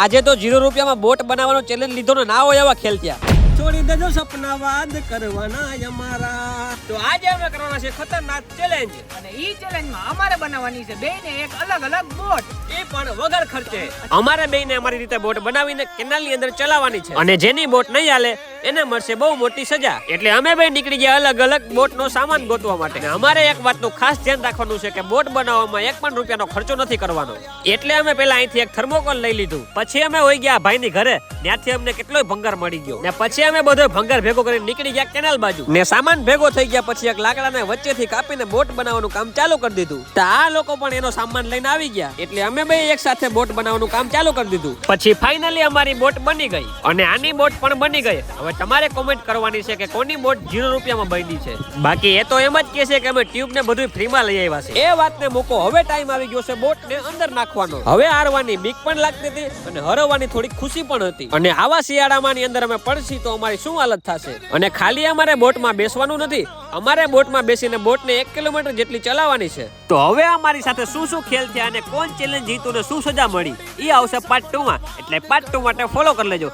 આજે તો 0 રૂપિયામાં બોટ બનાવવાનો ચેલેન્જ લીધો ને ના હોય એવા ખેલ ત્યાં. છોડી દેજો સપનાવાદ કરવાના અમારા. તો આજે અમે કરવાના છે ખતરનાક ચેલેન્જ, અને ઈ ચેલેન્જમાં અમારે બનાવવાની છે બેયને એક અલગ અલગ બોટ, એ પણ વગર ખર્ચે. અમારે બેયને અમારી રીતે બોટ બનાવીને કેનાલની અંદર ચલાવવાની છે, અને જેની બોટ નહીં હાલે એને મળશે બહુ મોટી સજા. એટલે અમે બે નીકળી ગયા અલગ અલગ બોટનો સામાન ગોતવા માટે. અમારે એક વાતનું ખાસ ધ્યાન રાખવાનું છે કે બોટ બનાવવામાં 1 પણ રૂપિયાનો ખર્ચો નથી કરવાનો. એટલે અમે પહેલા અહીંથી એક થર્મોકોલ લઈ લીધું. પછી અમે હોઈ ગયા ભાઈની ઘરે, ત્યાંથી અમને કેટલોય ભંગાર મળી ગયો. ને પછી અમે બધો ભંગાર ભેગો કરીને નીકળી ગયા કેનાલ બાજુ. ને સામાન ભેગો થઈ ગયા પછી એક લાકડાને વચ્ચેથી કાપીને બોટ બનાવવાનું કામ ચાલુ કરી દીધું. તો આ લોકો પણ એનો સામાન લઈને આવી ગયા, એટલે અમે બે એક સાથે બોટ બનાવવાનું કામ ચાલુ કરી દીધું. પછી ફાઇનલી અમારી બોટ બની ગઈ, અને આની બોટ પણ બની ગઈ. હવે તમારે કોમેન્ટ કરવાની છે કે કોની બોટ 0 રૂપિયામાં બની છે. બાકી એ તો એમ જ કહે છે કે અમે ટ્યુબ ને બધું ફ્રીમાં લઈ આવ્યા છે. એ વાતને મૂકો, હવે ટાઈમ આવી ગયો છે બોટ ને અંદર નાખવાનો. હવે હારવાની બીક પણ લાગતી હતી અને હરવાની થોડી ખુશી પણ હતી. અને આવા શિયાળામાં ની અંદર અમે પડશી તો અમારી શું હાલત થશે. અને ખાલી અમારે બોટમાં બેસવાનું નથી, અમારે બોટમાં બેસીને બોટને 1 કિલોમીટર જેટલી ચલાવવાની છે. તો હવે અમારી સાથે શું શું ખેલ થયા અને કોણ ચેલેન્જ જીત્યું ને શું સજા મળી, એ આવશે પાર્ટ 2 માં. એટલે પાર્ટ 2 માટે ફોલો કરી લેજો.